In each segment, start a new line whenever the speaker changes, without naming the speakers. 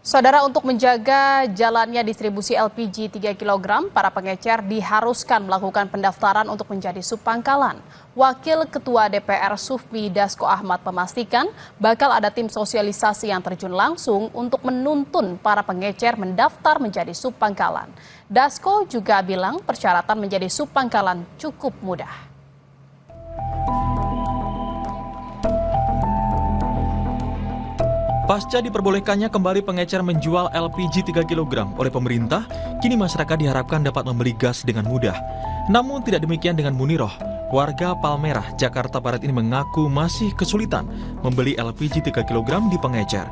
Saudara, untuk menjaga jalannya distribusi LPG 3 kg, para pengecer diharuskan melakukan pendaftaran untuk menjadi subpangkalan. Wakil Ketua DPR Sufmi Dasko Ahmad memastikan bakal ada tim sosialisasi yang terjun langsung untuk menuntun para pengecer mendaftar menjadi subpangkalan. Dasko juga bilang persyaratan menjadi subpangkalan cukup mudah.
Pasca diperbolehkannya kembali pengecer menjual LPG 3 kg oleh pemerintah, kini masyarakat diharapkan dapat membeli gas dengan mudah. Namun tidak demikian dengan Muniroh. Warga Palmerah, Jakarta Barat ini mengaku masih kesulitan membeli LPG 3 kg di pengecer.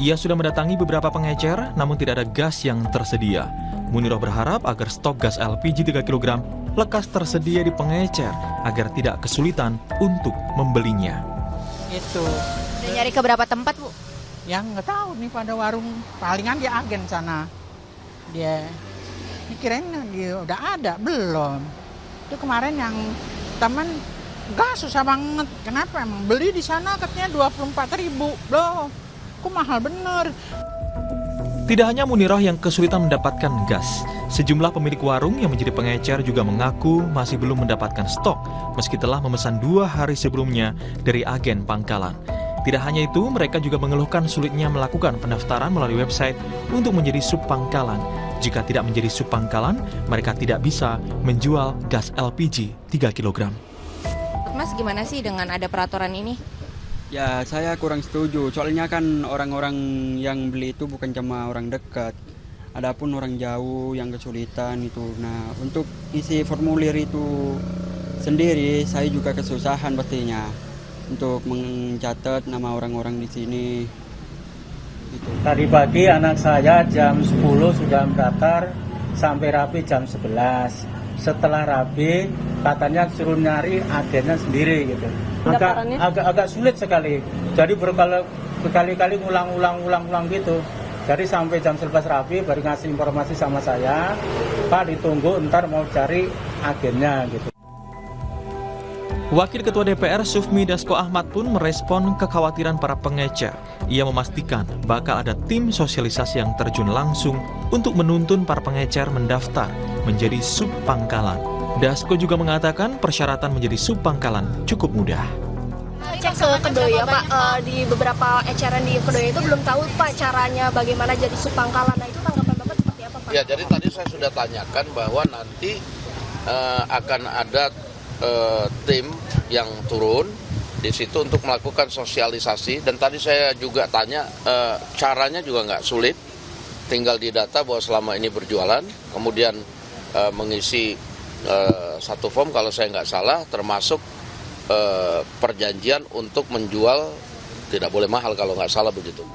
Ia sudah mendatangi beberapa pengecer, namun tidak ada gas yang tersedia. Muniroh berharap agar stok gas LPG 3 kg lekas tersedia di pengecer agar tidak kesulitan untuk membelinya.
Itu.
Udah nyari ke berapa tempat, Bu?
Yang nggak tahu nih, pada warung palingan dia agen sana. Dia kirain dia udah ada, belum. Itu kemarin yang teman gas susah banget. Kenapa emang? Beli di sana katanya 24.000. Loh, kok mahal bener.
Tidak hanya Muniroh yang kesulitan mendapatkan gas, sejumlah pemilik warung yang menjadi pengecer juga mengaku masih belum mendapatkan stok meski telah memesan 2 hari sebelumnya dari agen pangkalan. Tidak hanya itu, mereka juga mengeluhkan sulitnya melakukan pendaftaran melalui website untuk menjadi subpangkalan. Jika tidak menjadi subpangkalan, mereka tidak bisa menjual gas LPG 3 kg.
Mas, gimana sih dengan ada peraturan ini?
Ya, saya kurang setuju. Soalnya kan orang-orang yang beli itu bukan cuma orang dekat. Adapun orang jauh yang kesulitan itu. Nah, untuk isi formulir itu sendiri, saya juga kesusahan pastinya untuk mencatat nama orang-orang di sini. Gitu.
Tadi pagi anak saya jam 10 sudah mendaftar sampai rapi jam 11. Setelah rapi katanya suruh nyari agennya sendiri gitu. Agak sulit sekali. Jadi berkali-kali ulang gitu. Jadi sampai jam 11 rapi baru ngasih informasi sama saya, Pak ditunggu ntar mau cari agennya gitu.
Wakil Ketua DPR Sufmi Dasko Ahmad pun merespon kekhawatiran para pengecer. Ia memastikan bakal ada tim sosialisasi yang terjun langsung untuk menuntun para pengecer mendaftar menjadi subpangkalan. Dasko juga mengatakan persyaratan menjadi subpangkalan cukup mudah.
Cek ke Kedoya, Pak, di beberapa eceran di Kedoya itu belum tahu, Pak, caranya bagaimana jadi subpangkalan. Nah, itu tanggapan Bapak seperti apa, Pak?
Ya, jadi tadi saya sudah tanyakan bahwa nanti akan ada tim yang turun di situ untuk melakukan sosialisasi, dan tadi saya juga tanya caranya juga nggak sulit, tinggal didata bahwa selama ini berjualan, kemudian mengisi satu form kalau saya nggak salah, termasuk perjanjian untuk menjual tidak boleh mahal kalau nggak salah begitu.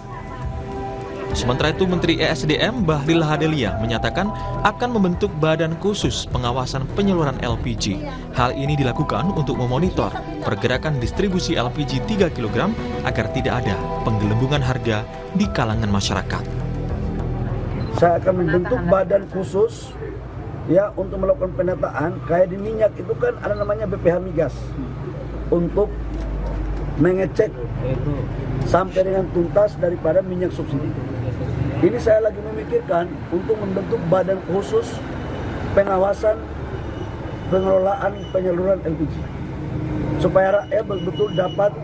Sementara itu, Menteri ESDM Bahlil Lahadalia menyatakan akan membentuk badan khusus pengawasan penyaluran LPG. Hal ini dilakukan untuk memonitor pergerakan distribusi LPG 3 kg agar tidak ada penggelembungan harga di kalangan masyarakat.
Saya akan membentuk badan khusus ya untuk melakukan penataan. Kayak di minyak itu kan ada namanya BPH Migas untuk mengecek sampai dengan tuntas daripada minyak subsidi. Ini saya lagi memikirkan untuk membentuk badan khusus pengawasan pengelolaan penyaluran LPG supaya rakyat betul-betul dapat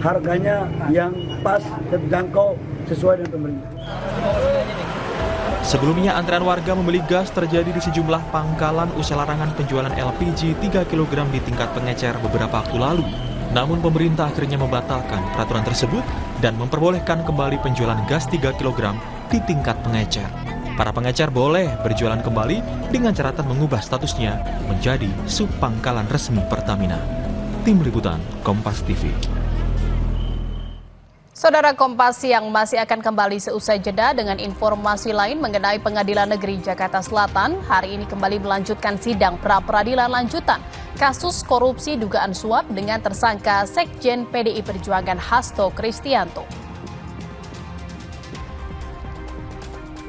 harganya yang pas, terjangkau sesuai dengan pemerintah.
Sebelumnya, antrean warga membeli gas terjadi di sejumlah pangkalan usai larangan penjualan LPG 3 kg di tingkat pengecer beberapa waktu lalu. Namun pemerintah akhirnya membatalkan peraturan tersebut dan memperbolehkan kembali penjualan gas 3 kg di tingkat pengecer. Para pengecer boleh berjualan kembali dengan catatan mengubah statusnya menjadi subpangkalan resmi Pertamina. Tim Liputan Kompas TV.
Saudara, Kompas yang masih akan kembali seusai jeda dengan informasi lain mengenai Pengadilan Negeri Jakarta Selatan hari ini kembali melanjutkan sidang pra-peradilan lanjutan kasus korupsi dugaan suap dengan tersangka Sekjen PDI Perjuangan Hasto Kristianto.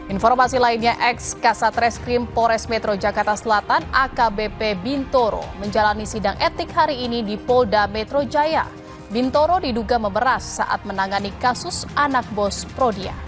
Informasi lainnya, ex-Kasat Reskrim Polres Metro Jakarta Selatan AKBP Bintoro menjalani sidang etik hari ini di Polda Metro Jaya. Bintoro diduga memeras saat menangani kasus anak bos Prodia.